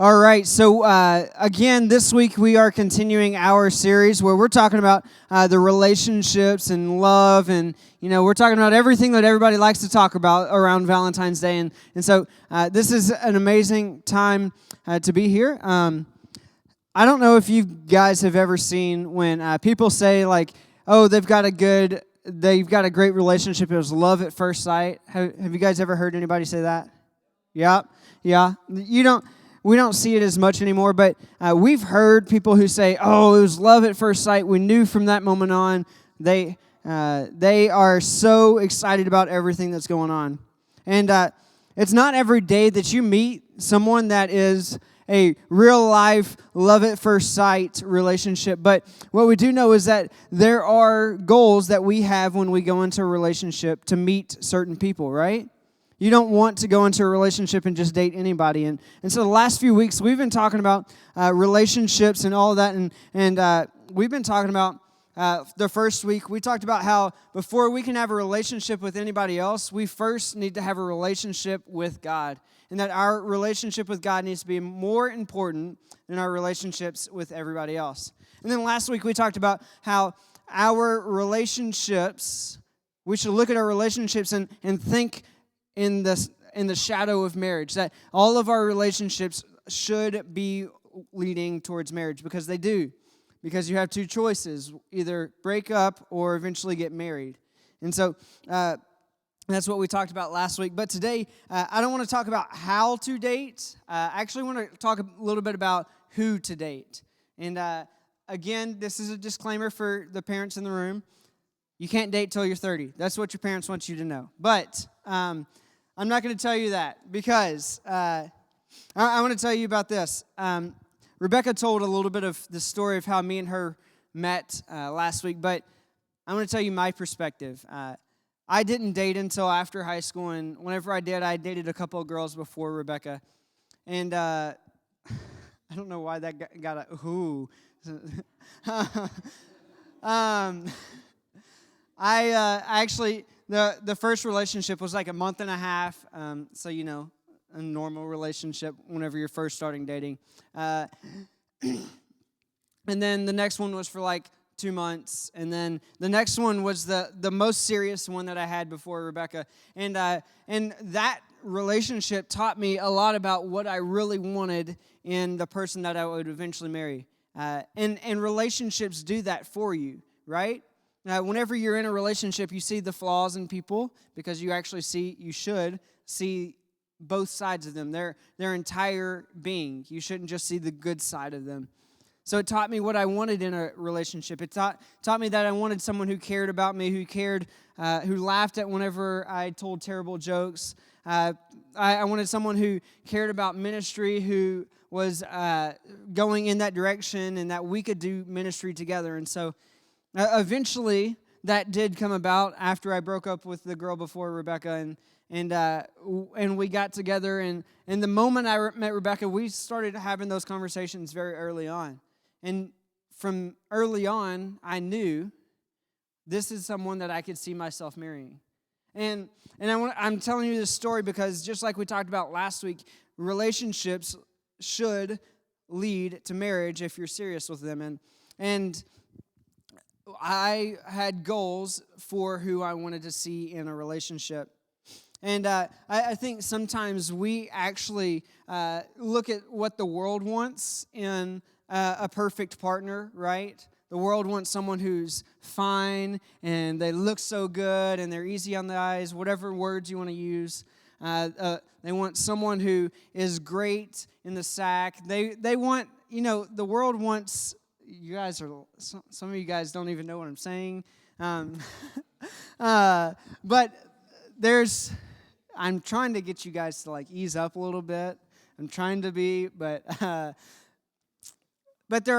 All right, so again, this week we are continuing our series where we're talking about the relationships and love, and we're talking about everything that everybody likes to talk about around Valentine's Day, and so this is an amazing time to be here. I don't know if you guys have ever seen when people say like, "Oh, they've got a great relationship. It was love at first sight." Have you guys ever heard anybody say that? Yeah, yeah. We don't see it as much anymore, but we've heard people who say, "Oh, it was love at first sight. We knew from that moment on." They are so excited about everything that's going on, and it's not every day that you meet someone that is a real life love at first sight relationship. But what we do know is that there are goals that we have when we go into a relationship to meet certain people, right? You don't want to go into a relationship and just date anybody. And so the last few weeks, we've been talking about relationships and all of that. And we've been talking about the first week, we talked about how before we can have a relationship with anybody else, we first need to have a relationship with God. And that our relationship with God needs to be more important than our relationships with everybody else. And then last week, we talked about how our relationships, we should look at our relationships and think in the shadow of marriage, that all of our relationships should be leading towards marriage, because they do. Because you have two choices, either break up or eventually get married. And so that's what we talked about last week. But today, I don't want to talk about how to date. I actually want to talk a little bit about who to date. And again, this is a disclaimer for the parents in the room. You can't date till you're 30. That's what your parents want you to know. But I'm not going to tell you that, because I want to tell you about this. Rebecca told a little bit of the story of how me and her met last week, but I want to tell you my perspective. I didn't date until after high school, and whenever I did, I dated a couple of girls before Rebecca. And I don't know why that got a ooh. I actually, the first relationship was like a month and a half, so a normal relationship whenever you're first starting dating. And then the next one was for like 2 months, and then the next one was the most serious one that I had before Rebecca. And that relationship taught me a lot about what I really wanted in the person that I would eventually marry. And relationships do that for you, right? Whenever you're in a relationship, you see the flaws in people, because you should see both sides of them, their entire being. You shouldn't just see the good side of them. So it taught me what I wanted in a relationship. It taught me that I wanted someone who cared about me, who laughed at whenever I told terrible jokes. I wanted someone who cared about ministry, who was going in that direction, and that we could do ministry together. And so eventually, that did come about after I broke up with the girl before Rebecca, and we got together. And the moment I met Rebecca, we started having those conversations very early on. And from early on, I knew this is someone that I could see myself marrying. And I'm telling you this story because, just like we talked about last week, relationships should lead to marriage if you're serious with them. And I had goals for who I wanted to see in a relationship. And I think sometimes we actually look at what the world wants in a perfect partner, right? The world wants someone who's fine, and they look so good, and they're easy on the eyes, whatever words you want to use. They want someone who is great in the sack. They want, the world wants... You guys are, some of you guys don't even know what I'm saying. But I'm trying to get you guys to ease up a little bit. I'm trying to be, but there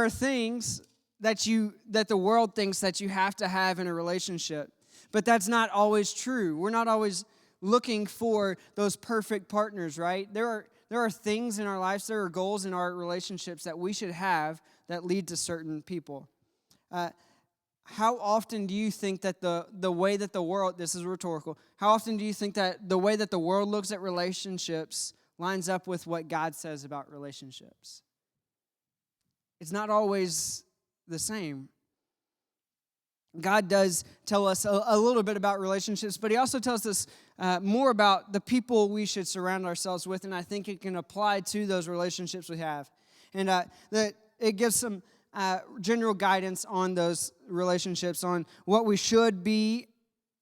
are things that the world thinks that you have to have in a relationship. But that's not always true. We're not always looking for those perfect partners, right? There are things in our lives, there are goals in our relationships that we should have that lead to certain people. How often do you think that the way that the world, this is rhetorical, how often do you think that the way that the world looks at relationships lines up with what God says about relationships. It's not always the same. God does tell us a little bit about relationships, but he also tells us more about the people we should surround ourselves with, and I think it can apply to those relationships we have. And that it gives some general guidance on those relationships, on what we should be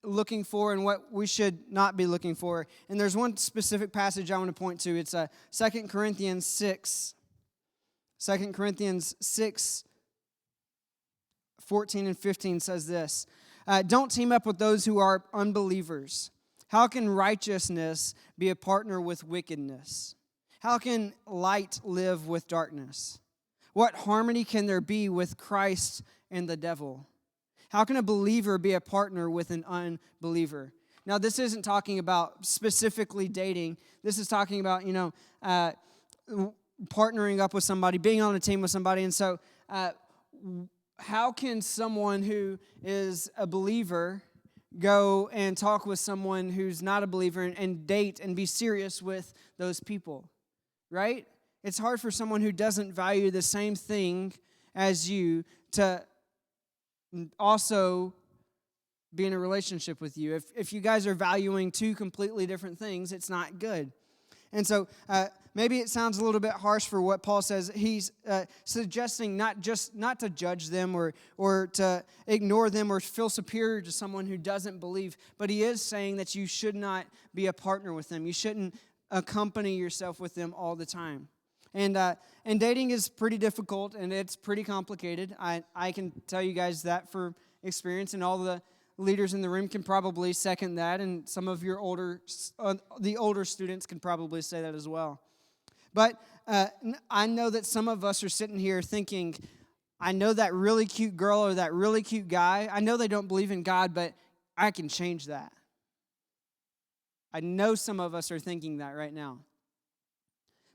looking for and what we should not be looking for. And there's one specific passage I want to point to. It's 2 Corinthians 6. 2 Corinthians 6, 14 and 15 says this, don't team up with those who are unbelievers. How can righteousness be a partner with wickedness? How can light live with darkness? What harmony can there be with Christ and the devil? How can a believer be a partner with an unbeliever? Now, this isn't talking about specifically dating. This is talking about, partnering up with somebody, being on a team with somebody. And so, how can someone who is a believer go and talk with someone who's not a believer and date and be serious with those people, right? It's hard for someone who doesn't value the same thing as you to also be in a relationship with you. If you guys are valuing two completely different things, it's not good. And so maybe it sounds a little bit harsh for what Paul says. He's suggesting not to judge them or to ignore them or feel superior to someone who doesn't believe, but he is saying that you should not be a partner with them. You shouldn't accompany yourself with them all the time. And dating is pretty difficult and it's pretty complicated. I can tell you guys that for experience, and all the leaders in the room can probably second that, and some of your older students can probably say that as well. But I know that some of us are sitting here thinking, I know that really cute girl or that really cute guy, I know they don't believe in God, but I can change that. I know some of us are thinking that right now.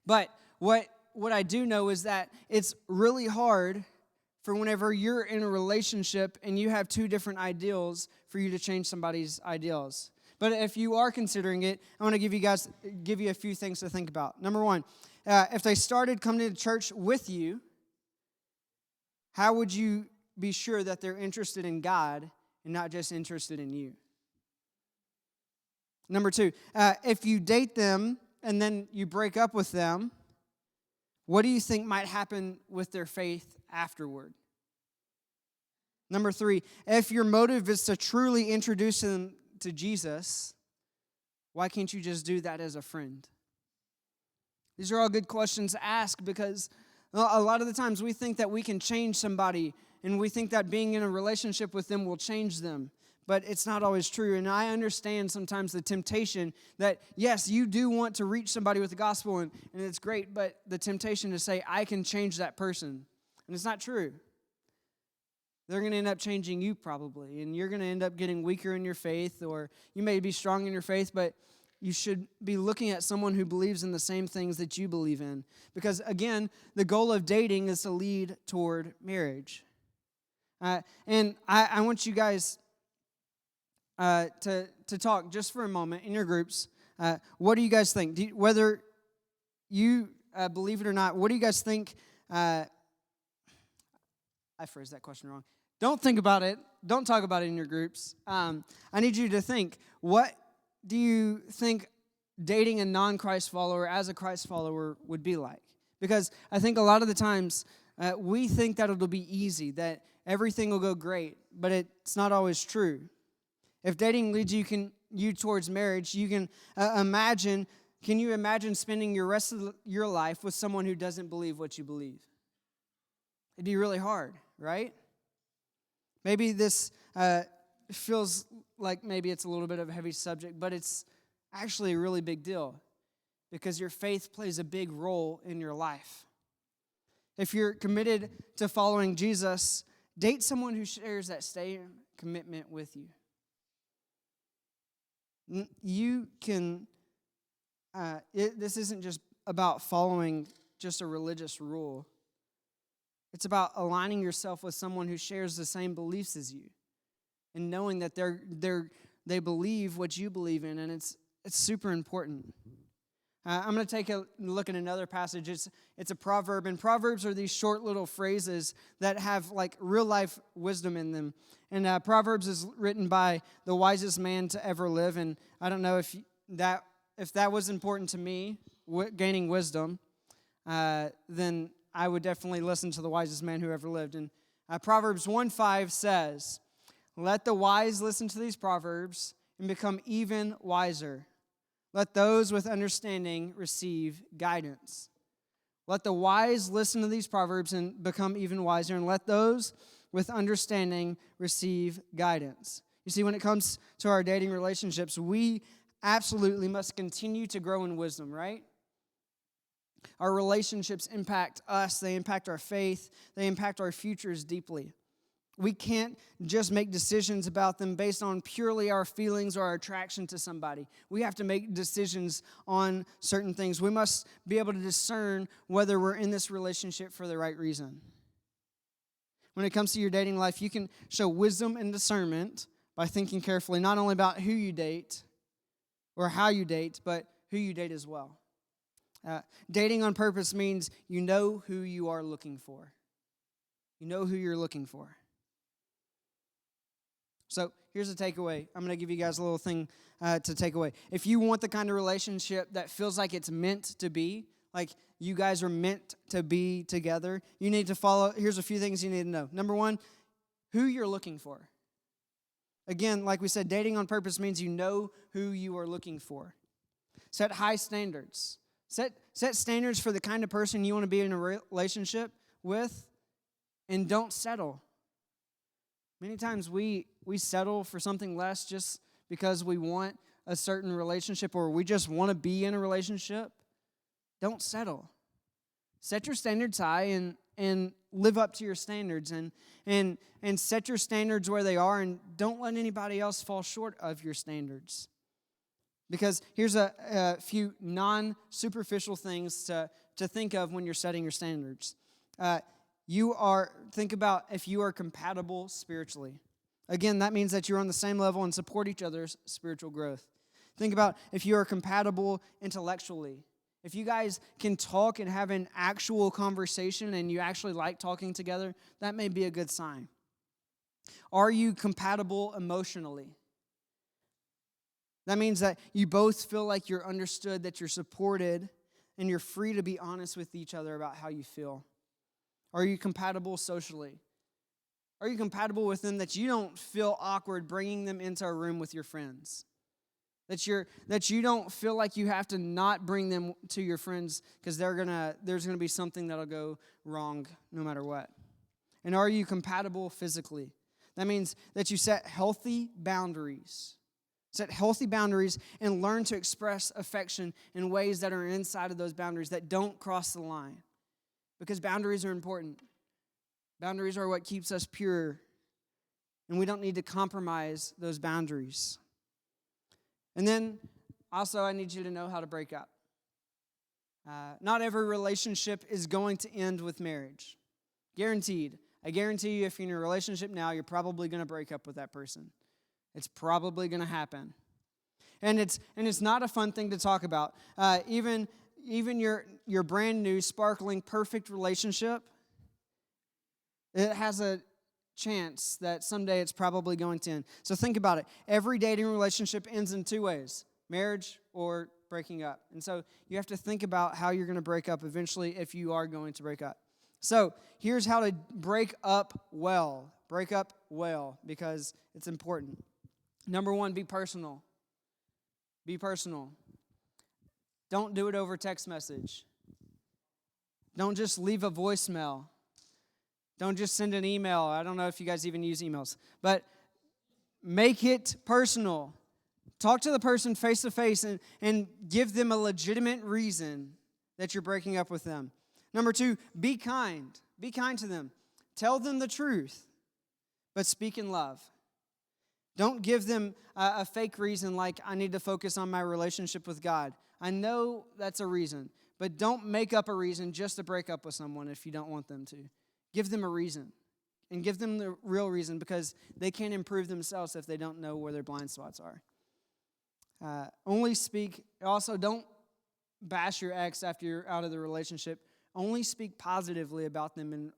But what I do know is that it's really hard for whenever you're in a relationship and you have two different ideals for you to change somebody's ideals. But if you are considering it, I want to give you a few things to think about. Number one, if they started coming to church with you, how would you be sure that they're interested in God and not just interested in you? Number two, if you date them and then you break up with them, what do you think might happen with their faith afterward? Number three, if your motive is to truly introduce them to Jesus, why can't you just do that as a friend? These are all good questions to ask because a lot of the times we think that we can change somebody and we think that being in a relationship with them will change them. But it's not always true. And I understand sometimes the temptation that, yes, you do want to reach somebody with the gospel, and it's great, but the temptation to say, I can change that person. And it's not true. They're going to end up changing you probably, and you're going to end up getting weaker in your faith, or you may be strong in your faith, but you should be looking at someone who believes in the same things that you believe in. Because, again, the goal of dating is to lead toward marriage. And I want you guys to talk just for a moment in your groups. What do you guys think? Whether you believe it or not, what do you guys think? I phrased that question wrong. Don't think about it. Don't talk about it in your groups. I need you to think, what do you think dating a non-Christ follower as a Christ follower would be like? Because I think a lot of the times we think that it'll be easy, that everything will go great, but it's not always true. If dating leads you towards marriage, you can imagine, can you imagine spending your rest of your life with someone who doesn't believe what you believe? It'd be really hard, right? Maybe this feels like maybe it's a little bit of a heavy subject, but it's actually a really big deal because your faith plays a big role in your life. If you're committed to following Jesus, date someone who shares that same commitment with you. You can, this isn't just about following just a religious rule. It's about aligning yourself with someone who shares the same beliefs as you and knowing that they believe what you believe in, and it's super important. I'm going to take a look at another passage. It's a proverb, and proverbs are these short little phrases that have like real life wisdom in them. And Proverbs is written by the wisest man to ever live. And I don't know if that was important to me, gaining wisdom, then I would definitely listen to the wisest man who ever lived. And Proverbs 1:5 says, "Let the wise listen to these proverbs and become even wiser. Let those with understanding receive guidance." Let the wise listen to these proverbs and become even wiser, and let those with understanding receive guidance. You see, when it comes to our dating relationships, we absolutely must continue to grow in wisdom, right? Our relationships impact us, they impact our faith, they impact our futures deeply. We can't just make decisions about them based on purely our feelings or our attraction to somebody. We have to make decisions on certain things. We must be able to discern whether we're in this relationship for the right reason. When it comes to your dating life, you can show wisdom and discernment by thinking carefully, not only about who you date or how you date, but who you date as well. Dating on purpose means you know who you are looking for. You know who you're looking for. So here's a takeaway. I'm going to give you guys a little thing to take away. If you want the kind of relationship that feels like it's meant to be, like you guys are meant to be together, you need to follow. Here's a few things you need to know. Number one, who you're looking for. Again, like we said, dating on purpose means you know who you are looking for. Set high standards. Set standards for the kind of person you want to be in a relationship with, and don't settle. Many times we settle for something less just because we want a certain relationship or we just want to be in a relationship. Don't settle. Set your standards high and live up to your standards and set your standards where they are, and don't let anybody else fall short of your standards. Because here's a few non-superficial things to think of when you're setting your standards. Think about if you are compatible spiritually. Again, that means that you're on the same level and support each other's spiritual growth. Think about if you are compatible intellectually. If you guys can talk and have an actual conversation and you actually like talking together, that may be a good sign. Are you compatible emotionally? That means that you both feel like you're understood, that you're supported, and you're free to be honest with each other about how you feel. Are you compatible socially? Are you compatible with them that you don't feel awkward bringing them into a room with your friends? That you don't feel like you have to not bring them to your friends because there's gonna be something that'll go wrong no matter what. And are you compatible physically? That means that you set healthy boundaries. Set healthy boundaries and learn to express affection in ways that are inside of those boundaries that don't cross the line. Because boundaries are important. Boundaries are what keeps us pure. And we don't need to compromise those boundaries. And then, also, I need you to know how to break up. Not every relationship is going to end with marriage. Guaranteed. I guarantee you if you're in a relationship now, you're probably going to break up with that person. It's probably going to happen. And it's not a fun thing to talk about. Even your brand new, sparkling, perfect relationship, it has a chance that someday it's probably going to end. So think about it. Every dating relationship ends in two ways: marriage or breaking up. And so you have to think about how you're going to break up eventually if you are going to break up. So here's how to break up well. Break up well because it's important. Number one, be personal. Be personal. Don't do it over text message. Don't just leave a voicemail. Don't just send an email. I don't know if you guys even use emails. But make it personal. Talk to the person face to face and give them a legitimate reason that you're breaking up with them. Number two, be kind. Be kind to them. Tell them the truth, but speak in love. Don't give them a fake reason like, I need to focus on my relationship with God. I know that's a reason, but don't make up a reason just to break up with someone if you don't want them to. Give them a reason, and give them the real reason, because they can't improve themselves if they don't know where their blind spots are. Also, don't bash your ex after you're out of the relationship. Only speak positively about them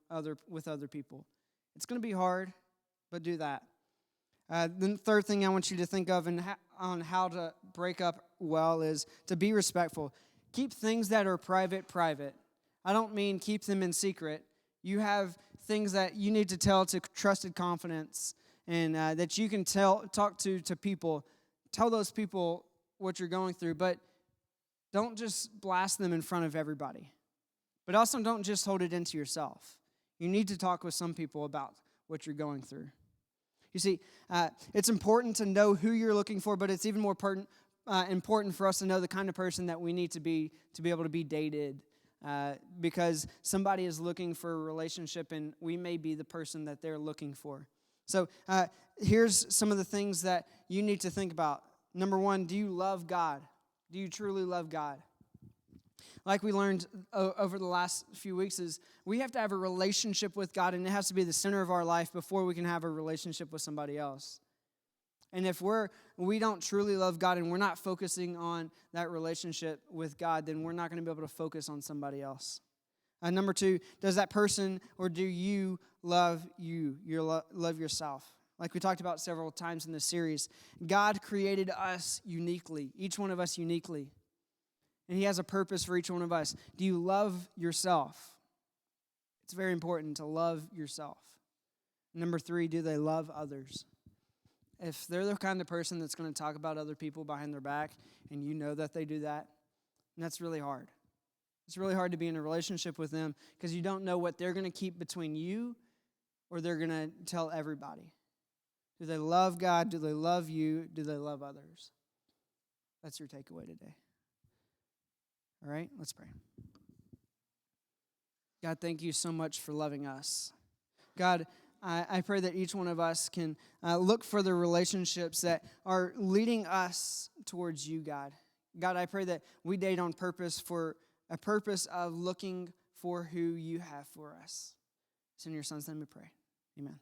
with other people. It's going to be hard, but do that. The third thing I want you to think of on how to break up well is to be respectful. Keep things that are private. I don't mean keep them in secret. You have things that you need to tell to trusted confidence and that you can talk to people. Tell those people what you're going through, but don't just blast them in front of everybody. But also don't just hold it into yourself. You need to talk with some people about what you're going through. You see, it's important to know who you're looking for, but it's even more important for us to know the kind of person that we need to be able to be dated, because somebody is looking for a relationship, and we may be the person that they're looking for. So here's some of the things that you need to think about. Number one, do you love God? Do you truly love God? Like we learned over the last few weeks is we have to have a relationship with God, and it has to be the center of our life before we can have a relationship with somebody else. And if we don't truly love God and we're not focusing on that relationship with God, then we're not going to be able to focus on somebody else. Number two, does that person or do you love you? Love yourself? Like we talked about several times in this series, God created us uniquely, each one of us uniquely. And He has a purpose for each one of us. Do you love yourself? It's very important to love yourself. Number three, do they love others? If they're the kind of person that's going to talk about other people behind their back and you know that they do that, and that's really hard. It's really hard to be in a relationship with them because you don't know what they're going to keep between you or they're going to tell everybody. Do they love God? Do they love you? Do they love others? That's your takeaway today. All right, let's pray. God, thank you so much for loving us. God, I pray that each one of us can look for the relationships that are leading us towards you, God. God, I pray that we date on purpose for a purpose of looking for who you have for us. It's in your Son's name we pray. Amen.